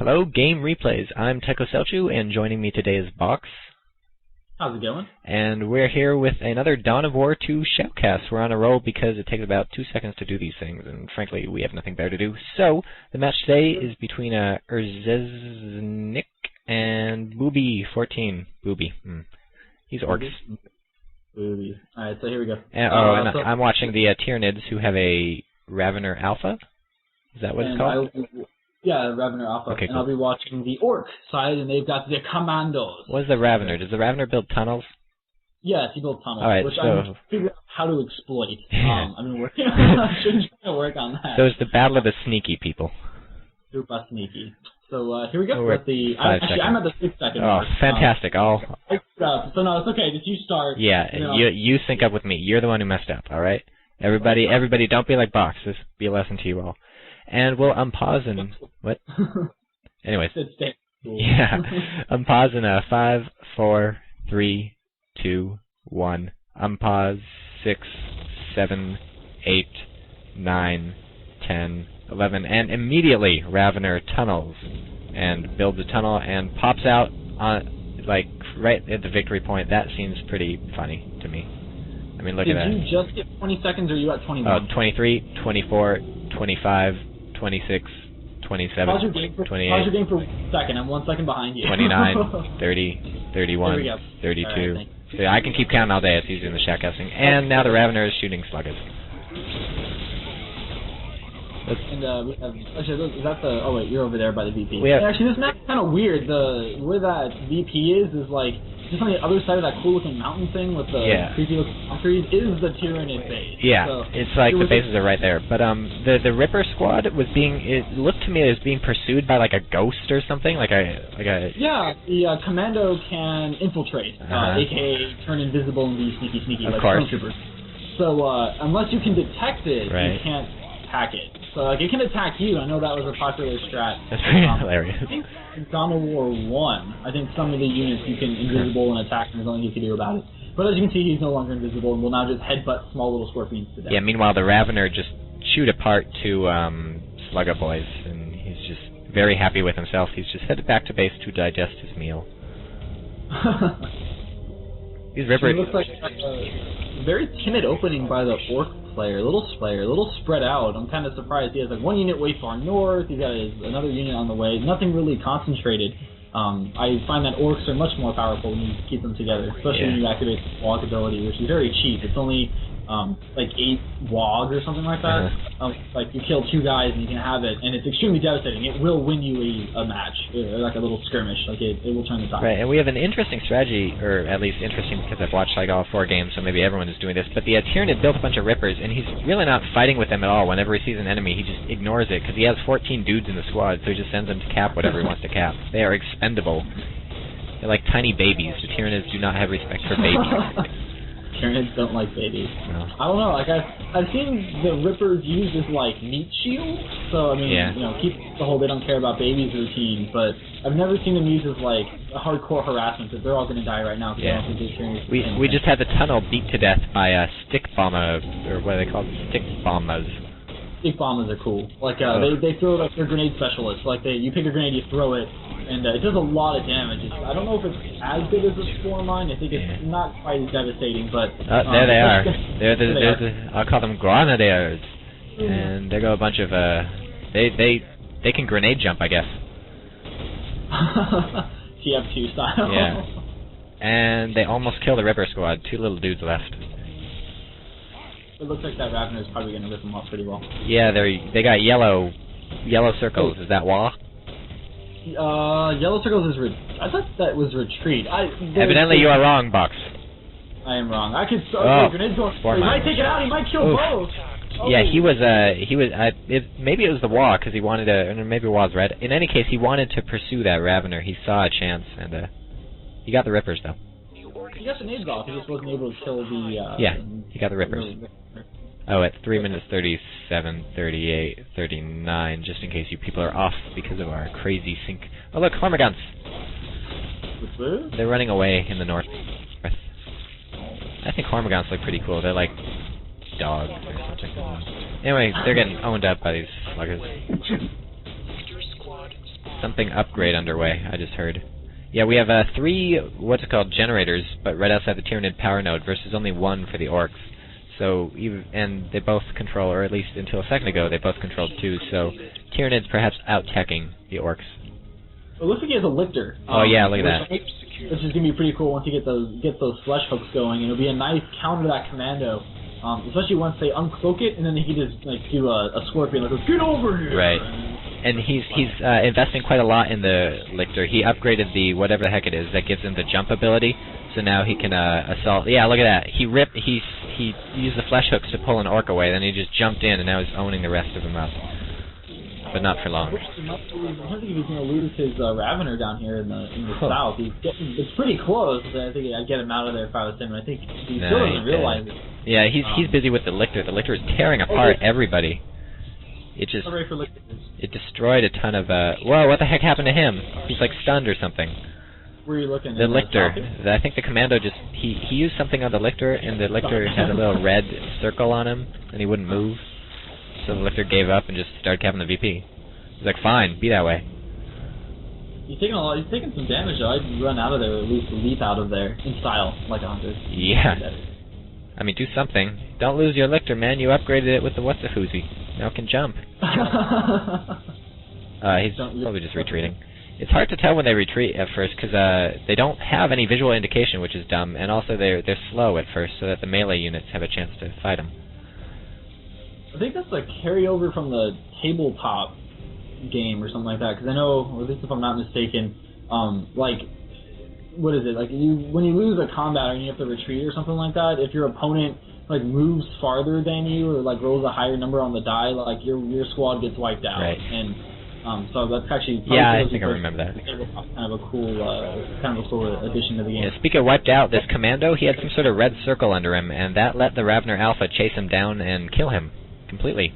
Hello, Game Replays. I'm Techo Selchu, and joining me today is Box. How's it going? And we're here with another Dawn of War 2 shoutcast. We're on a roll because it takes about 2 seconds to do these things, and frankly, we have nothing better to do. So, the match today is between rzeznicc and boubi14. Boubi. He's orcs. Boubi. Alright, so here we go. And, I'm watching the Tyranids, who have a Ravener Alpha. Is that what it's called? Yeah, Ravener Alpha. Okay, and cool. I'll be watching the Orc side, and they've got the Commandos. What is the Ravener? Does the Ravener build tunnels? Yes, he builds tunnels, Alright, which so I'm figuring out how to exploit. I've been working trying to work on that. So it's the battle of the sneaky people. Super sneaky. So here we go. We're With the, 5 seconds. I'm at the 6-second mark. Oh, fantastic. So no, it's okay. Just you start. Yeah, you sync up with me. You're the one who messed up, alright? Everybody, don't be like Box. This will be a lesson to you all. And we'll unpause and... What? Anyways. Yeah. Unpause in 5, 4, 3, 2, 1. Unpause. 6, 7, 8, 9, 10, 11. And immediately Ravener tunnels and builds a tunnel and pops out on, like, right at the victory point. That seems pretty funny to me. I mean, look at that. Did you just get 20 seconds, or are you at 21? 23, 24, 25, 26, 27, Pause your game for 1 second. I'm 1 second behind you. 29, 30, 31, 32. Right, So I can keep counting all day. It's easier in the shoutcasting. And now the Ravener is shooting sluggers. And we have, actually, is that the? Oh wait, you're over there by the VP. Yeah. Actually, this map's kind of weird. Where that VP is like just on the other side of that cool-looking mountain thing with the creepy-looking trees is the Tyranid base. Yeah, so it's like the bases are right there. But the Ripper squad was it looked to me as being pursued by like a ghost or something, like a. Yeah, the Kommando can infiltrate, aka turn invisible and be sneaky, of like course. stormtroopers. So unless you can detect it, you can't attack it. So like it can attack you. I know that was a popular strat. That's pretty hilarious. I think in Dawn of War 1, I think some of the units you can invisible and attack, and there's nothing you can do about it. But as you can see, he's no longer invisible and will now just headbutt small little scorpions to death. Yeah. Meanwhile, the Ravener just chewed apart 2 Slugger boys, and he's just very happy with himself. He's just headed back to base to digest his meal. These Rippers. It looks like a very timid opening by the Orc player, a little spread out. I'm kind of surprised. He has like 1 unit way far north, he's got another unit on the way, nothing really concentrated. I find that orcs are much more powerful when you keep them together, especially when you activate the walk ability, which is very cheap. It's only like 8 WOG or something like that. Like you kill 2 guys and you can have it, and it's extremely devastating. It will win you a match, or like a little skirmish. Like it will turn the tide. Right, and we have an interesting strategy, or at least interesting because I've watched like all 4 games, so maybe everyone is doing this. But the Tyranid built a bunch of Rippers, and he's really not fighting with them at all. Whenever he sees an enemy, he just ignores it because he has 14 dudes in the squad, so he just sends them to cap whatever he wants to cap. They are expendable. They're like tiny babies. The Tyranids do not have respect for babies. Tyranids don't like babies. No. I don't know. Like I've seen the Rippers used as like meat shields. So I mean, keep the whole they don't care about babies routine. But I've never seen them used as like a hardcore harassment that they're all going to die right now. Yeah. I don't think they're We just had the tunnel beat to death by stick bomber, or what are they called? Stick bombers. Stick bombers are cool. Like they throw like they're grenade specialists. Like you pick a grenade, you throw it. And it does a lot of damage. I don't know if it's as good as a Spore Mine. I think it's not quite as devastating, but... there they are. I'll call them Grenadiers. And there go a bunch of... They can grenade jump, I guess. TF2 style. Yeah. And they almost kill the Ripper squad. 2 little dudes left. It looks like that Ravener is probably going to rip them off pretty well. Yeah, they got yellow circles. Is that wall? Yellow circles is I thought that was retreat. Evidently you are wrong, Box. I am wrong. I could start grenades going. He might take it out. He might kill both. Yeah, he was. Maybe it was the wall because he wanted to. Or maybe the wall's red. In any case, he wanted to pursue that Ravener. He saw a chance, and he got the Rippers though. He got the nades off. He just wasn't able to kill the. Yeah, he got the Rippers. Oh, at 3 minutes 37, 38, 39, just in case you people are off because of our crazy sync. Oh look, Hormigons! They're running away in the north. I think Hormigons look pretty cool. They're like dogs or something. Anyway, they're getting owned up by these sluggers. Something upgrade underway, I just heard. Yeah, we have 3, what's it called, generators, but right outside the Tyranid power node versus only 1 for the orcs. So, and they both control, or at least until a second ago, they both controlled 2, so Tyranids perhaps out-teching the orcs. It looks like he has a lictor. Oh yeah, look at that. Which is gonna be pretty cool once you get those flesh hooks going, and it'll be a nice counter to that commando. Especially once they uncloak it, and then he can just like do a scorpion, like get over here. Right. And he's investing quite a lot in the lictor. He upgraded the whatever the heck it is that gives him the jump ability, so now he can assault. Yeah, look at that. He used the flesh hooks to pull an orc away, then he just jumped in, and now he's owning the rest of them up. But not for long. I think he's going to lose his Ravener down here in the south. It's pretty close. I think I'd get him out of there if I was him. I think he still doesn't realize it. Yeah, he's busy with the lictor. The lictor is tearing apart everybody. It just destroyed a ton of. Whoa! What the heck happened to him? He's like stunned or something. Where are you looking? The lictor. I think the commando just he used something on the lictor, and the lictor had a little red circle on him, and he wouldn't move. So the lictor gave up and just started capping the VP. He's like, fine, be that way. He's taking some damage though. I'd run out of there, or at least leap out of there in style, like a hunter. Yeah. I mean, do something. Don't lose your lictor, man. You upgraded it with the what's-a-foozy. Now it can jump. He's probably just retreating. It's hard to tell when they retreat at first, because they don't have any visual indication, which is dumb, and also they're slow at first, so that the melee units have a chance to fight them. I think that's a carryover from the tabletop game or something like that, because I know, or at least if I'm not mistaken, like, what is it, like, when you lose a combat and you have to retreat or something like that, if your opponent, like, moves farther than you or, like, rolls a higher number on the die, like, your squad gets wiped out. Right. And so that's actually... Yeah, I think I remember that. Kind of a cool addition to the game. Yeah, speaking of wiped out, this commando, he had some sort of red circle under him, and that let the Ravener Alpha chase him down and kill him completely.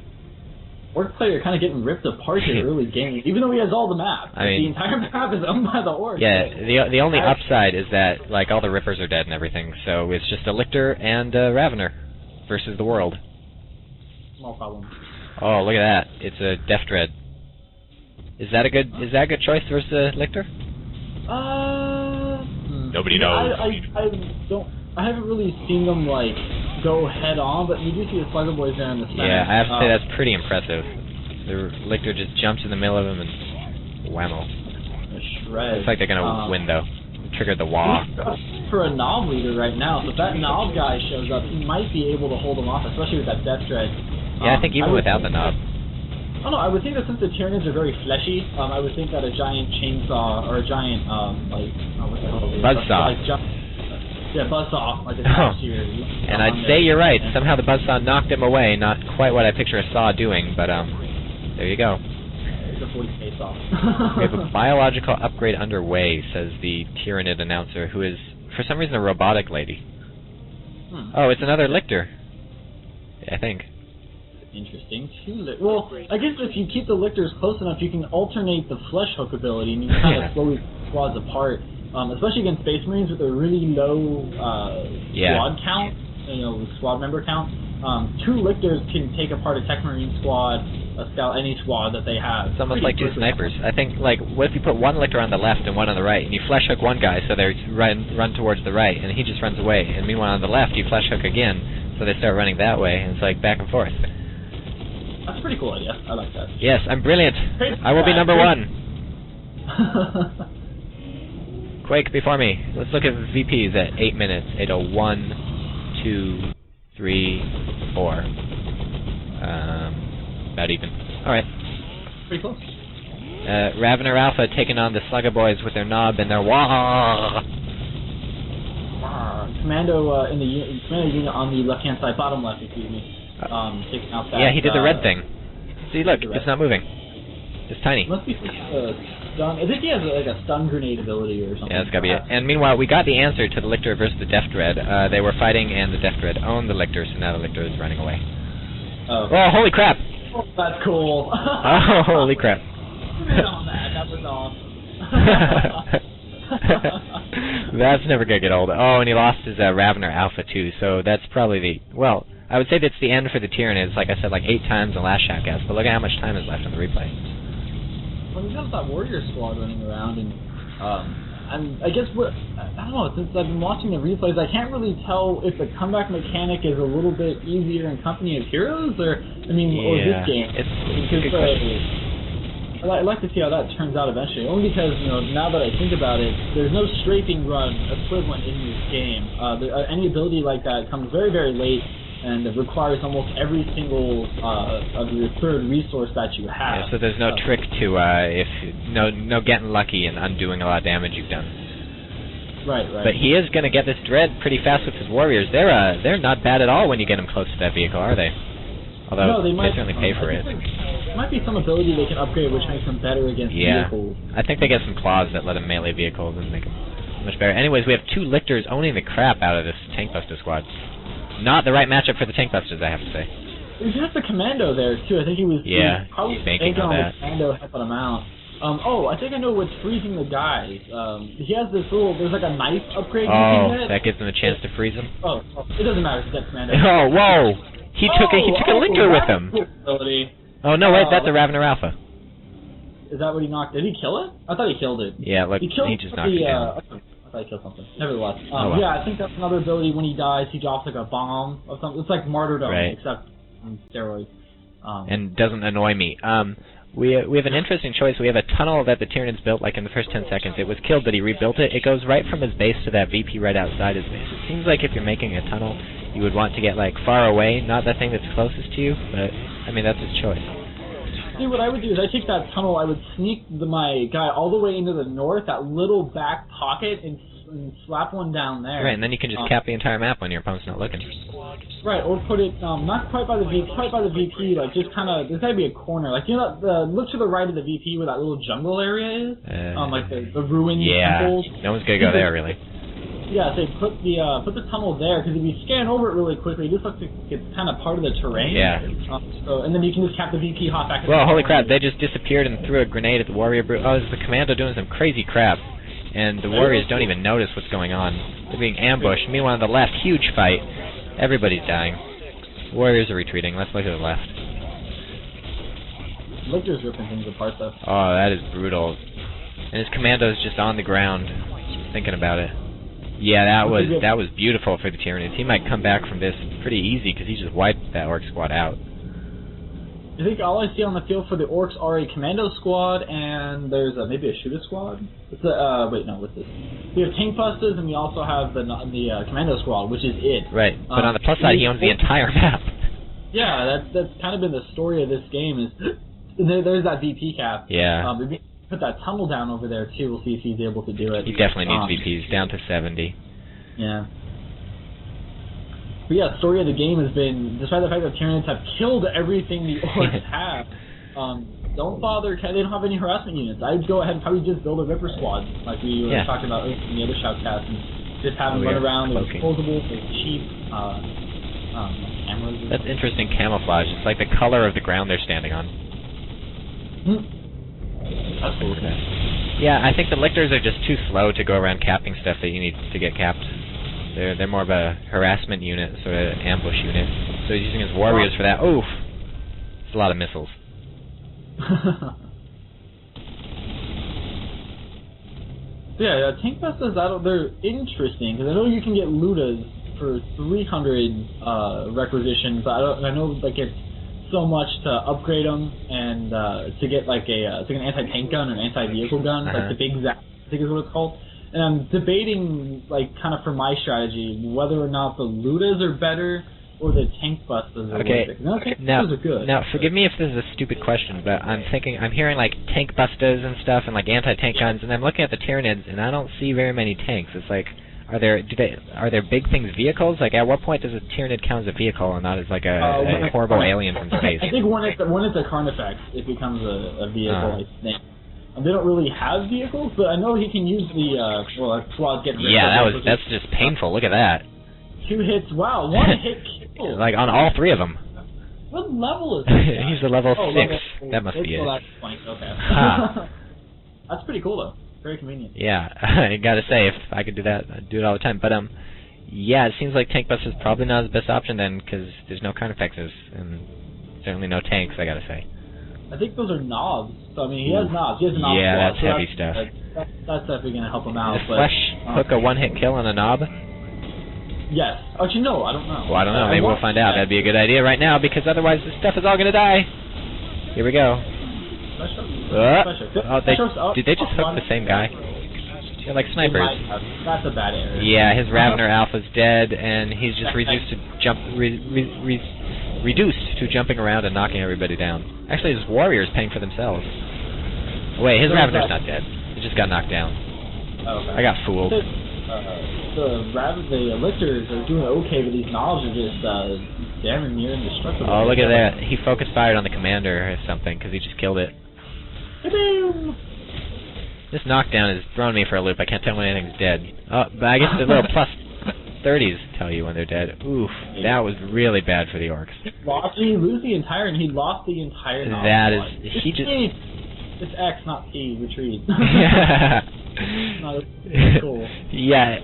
Orc player kind of getting ripped apart in the early game, even though he has all the map. I mean, the entire map is owned by the Orcs. Yeah, the only upside is that like all the Rippers are dead and everything, so it's just a Lictor and a Ravener versus the world. Small problem. Oh, look at that! It's a Death Dread. Is that a good choice versus a Lictor? Nobody knows. I haven't really seen them like go head on, but you do see the Slugger Boys there in the center. Yeah, I have to say that's pretty impressive. The Lictor just jumps in the middle of them and whammo. Shred. It's like they're gonna win though. Triggered the wall. For a knob leader right now, so if that knob guy shows up, he might be able to hold him off, especially with that Death Dread. Yeah, I think even without the knob. I don't know, I would think that since the Tyranids are very fleshy, I would think that a giant chainsaw, or a giant, what's it called? Buzzsaw. Yeah, buzzsaw, like a here. And I'd say you're right. Somehow the buzzsaw knocked him away. Not quite what I picture a saw doing, but there you go. It's a 40K saw. We have a biological upgrade underway, says the Tyranid announcer, who is, for some reason, a robotic lady. Oh, it's another Lictor. I think. Interesting. Well, I guess if you keep the Lictors close enough, you can alternate the flesh hook ability, and you can kind of slowly squads apart. Especially against Space Marines with a really low squad count, squad member count. 2 Lictors can take apart a Tech Marine squad, a Scout, any squad that they have. It's almost like 2 snipers. I think, like, what if you put 1 Lictor on the left and 1 on the right, and you flesh hook one guy so they run towards the right, and he just runs away, and meanwhile on the left you flesh hook again, so they start running that way, and it's like back and forth. That's a pretty cool idea. I like that. Yes, I'm brilliant. I will be number 1. Quake before me. Let's look at VPs at 8 minutes. 8:01, 2, 3, 4. About even. Alright. Pretty close. Ravener Alpha taking on the Slugger Boys with their knob and their wah. Commando in the Commando unit on the left-hand side, bottom left, excuse me. Taking out that. Yeah, he did the red thing. See, look, it's not moving. It's tiny. Must be stun. I think he has like a stun grenade ability or something. Yeah, that's gotta be it. And meanwhile, we got the answer to the Lictor versus the Death Dread. They were fighting, and the Death Dread owned the Lictor, so now the Lictor is running away. Oh, holy crap! Oh, that's cool. Oh, holy crap! That was awesome. That's never gonna get old. Oh, and he lost his Ravener Alpha too, so that's probably the... Well, I would say that's the end for the Tyranids, like I said, like 8 times in last Shackcast, but look at how much time is left on the replay. when he's got that warrior squad running around, and I guess I don't know. Since I've been watching the replays, I can't really tell if the comeback mechanic is a little bit easier in Company of Heroes, or or this game. It's a good question. I'd like to see how that turns out eventually. Only because now that I think about it, there's no strafing run equivalent in this game. Any ability like that comes very, very late, and it requires almost every single of your third resource that you have. Yeah, so there's no trick to no getting lucky and undoing a lot of damage you've done. Right. But he is going to get this dread pretty fast with his warriors. They're not bad at all when you get them close to that vehicle, are they? Although they certainly pay for it. There might be some ability they can upgrade which makes them better against vehicles. I think they get some claws that let them melee vehicles and make them much better. Anyways, we have 2 lictors owning the crap out of this Tank Buster squad. Not the right matchup for the Tank Busters, I have to say. There's just the Kommando there, too. I think he was he's banking on that. The Kommando helping him out. I think I know what's freezing the guys. He has this there's like a knife upgrade you can get. That gives him a chance to freeze him? It doesn't matter if it's Kommando. Oh, whoa! He took a lictor with him. Oh, no, wait, that's a Ravener Alpha. Is that what he knocked? Did he kill it? I thought he killed it. Yeah, look, he just knocked it down. I thought he killed something. Nevertheless. Yeah, I think that's another ability. When he dies, he drops like a bomb or something. It's like Martyrdom, except on steroids. And doesn't annoy me. We have an interesting choice. We have a tunnel that the Tyranids built like in the first 10 seconds. It was killed, but he rebuilt it. It goes right from his base to that VP right outside his base. It seems like if you're making a tunnel, you would want to get like far away, not the thing that's closest to you, but I mean that's his choice. See, what I would do is I take that tunnel, I would sneak my guy all the way into the north, that little back pocket, and slap one down there. Right, and then you can just cap the entire map when your opponent's not looking. Right, or put it not quite by the VP, like just kind of, there's got to be a corner, like look to the right of the VP where that little jungle area is, like the ruined temples. No one's gonna go there really. Yeah, so put the tunnel there, because if you scan over it really quickly, it just looks like it's kind of part of the terrain. Yeah. And then you can just cap the VP, hop back. Well, holy crap! They just disappeared and threw a grenade at the warrior brute. Oh, this is the Kommando doing some crazy crap, and the warriors don't even notice what's going on. They're being ambushed. Meanwhile, on the left, huge fight. Everybody's dying. Warriors are retreating. Let's look at the left. Lictor's ripping things apart, though. Oh, that is brutal. And his Kommando's just on the ground, just thinking about it. Yeah, that was beautiful for the Tyranids. He might come back from this pretty easy because he just wiped that Orc squad out. I think all I see on the field for the Orcs are a Commando squad and there's maybe a Shooter squad. What's this? We have Tank Busters and we also have the Commando squad, which is it. Right, but on the plus side, he owns the entire map. Yeah, that's kind of been the story of this game. Is there's that VP cap. Yeah. Put that tunnel down over there too. We'll see if he's able to do it. He definitely needs VPs down to 70. Yeah. But yeah, the story of the game has been, despite the fact that Tyranids have killed everything the Orcs have, don't bother. They don't have any harassment units. I'd go ahead and probably just build a Ripper squad, like we were talking about in the other shoutcast, and just have them run around. They're disposable. They're cheap. Cameras. That's interesting camouflage. It's like the color of the ground they're standing on. That's cool. Yeah, I think the Lictors are just too slow to go around capping stuff that you need to get capped. They're more of a harassment unit, sort of ambush unit. So he's using his warriors for that. Oof! It's a lot of missiles. Yeah, Tank Busters, they're interesting, because I know you can get Ludas for 300 requisitions. I know like it's so much to upgrade them and to get like an anti-tank gun or an anti-vehicle gun, like the Big Zap, I think is what it's called. And I'm debating, like, kind of for my strategy, whether or not the Ludas are better or the Tank Busters are worth it. Those are good. Now, forgive me if this is a stupid question, but I'm hearing like Tank Busters and stuff and like anti-tank guns, and I'm looking at the Tyranids and I don't see very many tanks. It's like, are there big things vehicles? Like, at what point does a Tyranid count as a vehicle and not as like a horrible alien from space? I think when it's a Carnifex, it becomes a vehicle. I think. They don't really have vehicles, but I know he can use the squad's getting rid of. That's just painful. Look at that. 2 hits. Wow, 1 hit kill. Like on all 3 of them. What level is that? He's a level 6. That must be it. That's funny. Okay. That's pretty cool though. Very convenient. Yeah, I gotta say, if I could do that, I'd do it all the time. But yeah, it seems like Tank Busters is probably not the best option then, because there's no Carnifexes and certainly no tanks. I gotta say. I think those are knobs. So I mean, he has knobs. He has a knob. Yeah, squad, that's so heavy stuff. That's definitely gonna help him out. Does Flesh hook a one-hit kill on a knob? Yes. Actually, no, I don't know. Well, I don't know. Maybe we'll find out. That'd be a good idea right now, because otherwise this stuff is all gonna die. Here we go. Did they just hook the same guy? They're like snipers. That's a bad error. Yeah, his Ravener Alpha's dead, and he's just reduced to jumping around and knocking everybody down. Actually, his warrior's paying for themselves. Wait, his Ravener's not dead. He just got knocked down. Okay. I got fooled. The Lictors are doing okay, but these knobs are just damn near indestructible. Oh, look at that. He focus fired on the commander or something, because he just killed it. Kaboom! This knockdown has thrown me for a loop. I can't tell when anything's dead. Oh, but I guess the little plus 30s tell you when they're dead. Oof, that was really bad for the orcs. He lost the entire knob. That is, he just... It's X, not T, retreat. Cool. Yeah,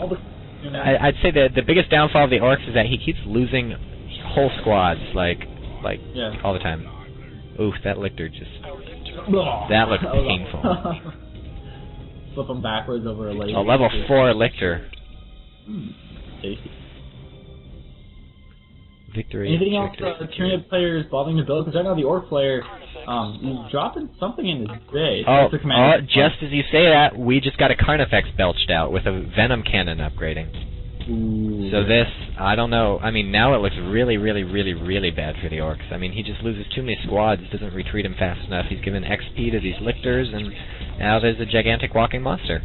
I'd say the biggest downfall of the orcs is that he keeps losing whole squads, like all the time. Oof, that Lictor just... That looked painful. Flip him backwards over a lake. A level 4 Lictor. Tasty. Victory. Anything else Tyranid players bothering to build? Because right now the orc player, he's dropping something in his base. Just as you say that, we just got a Carnifex belched out with a Venom Cannon upgrading. Ooh. So this, I don't know. I mean, now it looks really, really, really, really bad for the orcs. I mean, he just loses too many squads, doesn't retreat him fast enough. He's given XP to these Lictors, and now there's a gigantic walking monster.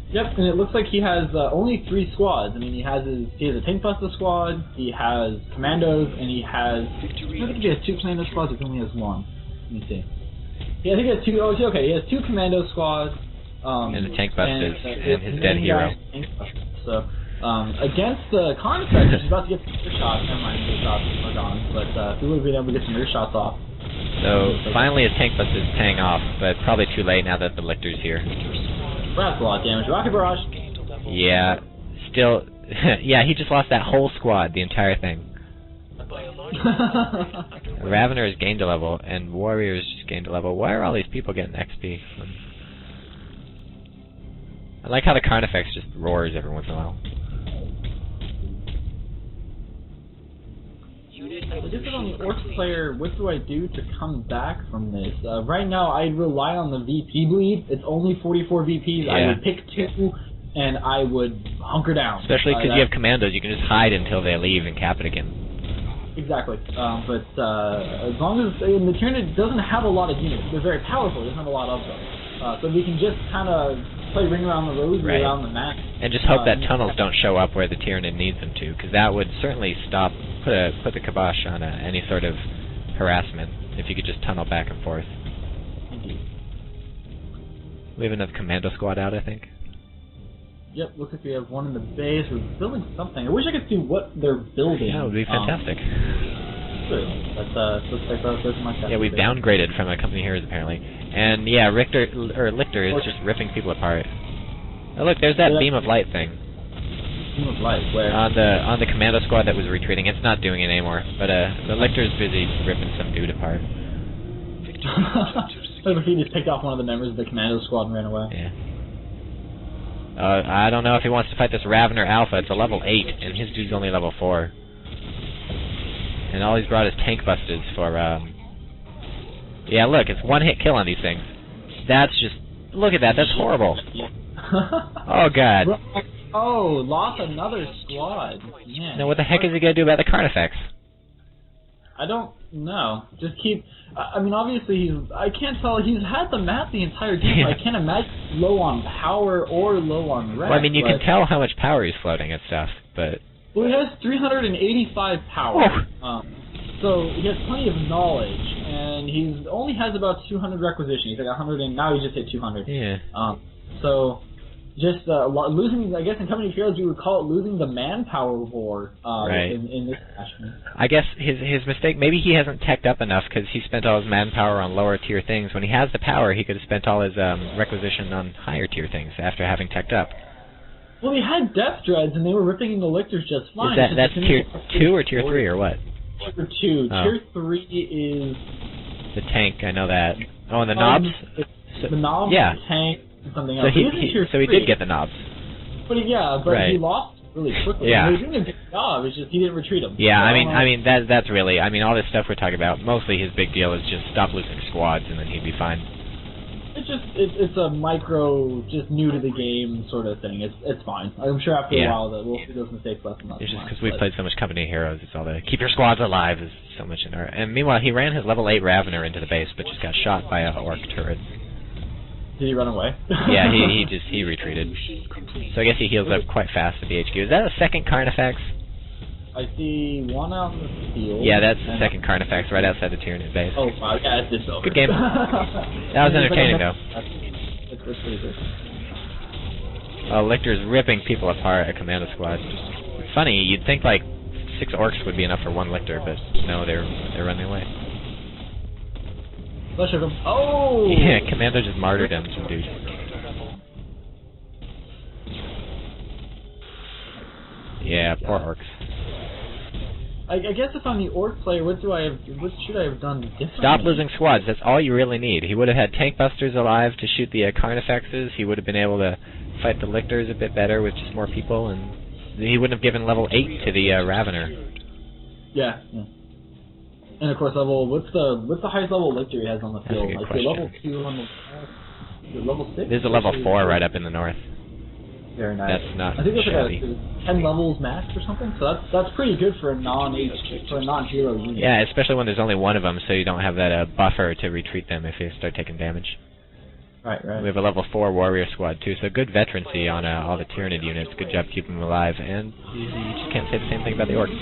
Yep, and it looks like he has only 3 squads. I mean, he has a Tank Buster squad, he has Commandos, and he has... I think he has 2 Commando squads, or he only has 1. Let me see. Yeah, I think he has 2... Oh, okay, he has 2 Commando squads. And the Tank Busters, and his dead hero. So, against the Carnifex, he's about to get some ear shots. Never mind, ear shots are gone. But if we would have been able to get some ear shots off. So, finally his Tank Busters is paying off, but probably too late now that the Lictor's here. That's a lot of damage. Rocket Barrage. Yeah, still... yeah, he just lost that whole squad, the entire thing. Ravener has gained a level, and Warriors just gained a level. Why are all these people getting XP? I like how the Carnifex just roars every once in a while. Just on the Orc player, what do I do to come back from this? Right now, I'd rely on the VP bleed. It's only 44 VPs. Yeah. I would pick 2, and I would hunker down. Especially because you have Commandos, you can just hide until they leave and cap it again. Exactly. But as long as the Tyranid doesn't have a lot of units, they're very powerful. It doesn't have a lot of them. So we can just kind of play Ring Around the Rosy around the map. And just hope that tunnels don't show up where the Tyranid needs them to, because that would certainly put the kibosh on any sort of harassment, if you could just tunnel back and forth. Indeed. We have another Commando squad out, I think. Yep, looks like we have one in the base. We're building something. I wish I could see what they're building. Yeah, it would be fantastic. Looks like those my yeah, we've downgraded from a company heroes apparently. And yeah, Lictor is just ripping people apart. Oh look, there's that beam of light thing. Beam of light, where? On the Commando squad that was retreating. It's not doing it anymore. But the Lictor's busy ripping some dude apart. He just picked off one of the members of the Commando squad and ran away. Yeah. I don't know if he wants to fight this Ravener Alpha. It's a level 8, and his dude's only level 4. And all he's brought is Tank Busters for, yeah, look, it's one-hit kill on these things. That's just... Look at that, that's horrible. Oh, God. Oh, lost another squad. Man. Now, what the heck is he going to do about the Carnifex? I don't know. Just keep... I mean, obviously, I can't tell. He's had the map the entire game. I can't imagine low on power or low on rest. Well, I mean, you can tell how much power he's floating and stuff, but... Well, he has 385 power. So he has plenty of knowledge, and he only has about 200 requisition. He's like 100, and now he just hit 200. Yeah. So... Just losing, I guess in Company Heroes we would call it losing the manpower war right. in this fashion. I guess his mistake, maybe he hasn't teched up enough because he spent all his manpower on lower tier things. When he has the power, he could have spent all his requisition on higher tier things after having teched up. Well, he had Death Dreads and they were ripping into Lictors just fine. That's tier 2 or tier 3 or what? Tier 2. Oh. Tier 3 is... The tank, I know that. Oh, and the knobs? The knobs, yeah. the tank, and something So else. he did get the knobs. But right. he lost really quickly. Yeah. He was doing a good job. It's just he didn't retreat him. Yeah, I mean that's really, I mean, all this stuff we're talking about, mostly his big deal is just stop losing squads and then he'd be fine. It's a micro, just new to the game sort of thing. It's fine. I'm sure after a while that we'll see those mistakes less and less. It's just because we've played so much Company of Heroes, it's all the keep your squads alive is so much in our. And meanwhile, he ran his level 8 Ravener into the base, but just got shot by a orc turret. Did he run away? Yeah, he retreated. So I guess he heals up quite fast at the HQ. Is that a second Carnifex? I see one out in the field. Yeah, that's the second Carnifex right outside the Tyranid base. Oh wow, yeah, it's just over. Good game. That was entertaining though. It's pretty good. Lictor's ripping people apart at Commando Squad. It's funny, you'd think like 6 orcs would be enough for 1 Lictor, but no, they're running away. Flush of him. Oh! Yeah, Commando just martyred him, some dude. Yeah, poor orcs. I guess if I'm the orc player, what should I have done differently? Stop losing squads. That's all you really need. He would have had tank busters alive to shoot the Carnifexes. He would have been able to fight the Lictors a bit better with just more people, and he wouldn't have given level 8 to the Ravener. Yeah. And of course, what's the highest level Lictor he has on the field? That's a good question. Level 2 on the level 6. There's a level 4 right up in the north. Very nice. That's not I think there's shabby. like 10 levels max or something. So that's pretty good for a non-hero unit. Yeah, especially when there's only one of them, so you don't have that buffer to retreat them if they start taking damage. Right. We have a level 4 warrior squad too, so good veterancy on all the Tyranid units. Good job keeping them alive, and you just can't say the same thing about the orcs.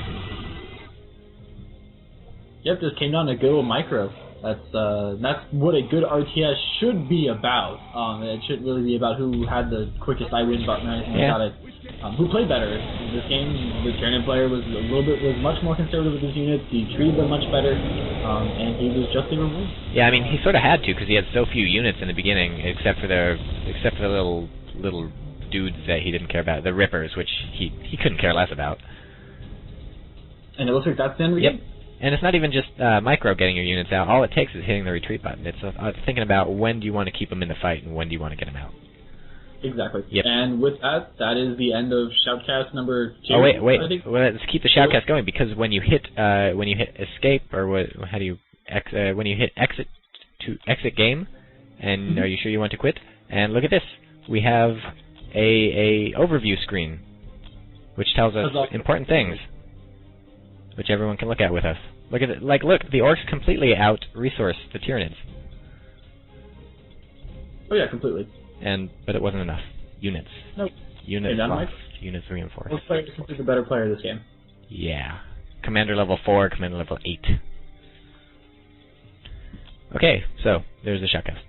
Yep, just came down to good old micro. That's what a good RTS should be about. It shouldn't really be about who had the quickest I win button or anything like that. Who played better. In this game, the Tyranid player was much more conservative with his units. He treated them much better, and he was justly removed. Yeah, I mean he sort of had to because he had so few units in the beginning, except for the little dudes that he didn't care about, the Rippers, which he couldn't care less about. And it looks like that's the end of the game. And it's not even just micro getting your units out. All it takes is hitting the retreat button. It's thinking about when do you want to keep them in the fight and when do you want to get them out. Exactly. Yep. And with that is the end of Shoutcast number 2. Oh wait. Well, let's keep the Shoutcast going because when you hit escape or when you hit exit game, and are you sure you want to quit? And look at this. We have a overview screen, which tells us important things, which everyone can look at with us. Look at it. Look, the orcs completely out-resource the Tyranids. Oh yeah, completely. But it wasn't enough. Units. Nope. Units lost. Units reinforced. Most players simply the better player of this game. Yeah. Commander level 4, Commander level 8. Okay, so there's the Shoutcast.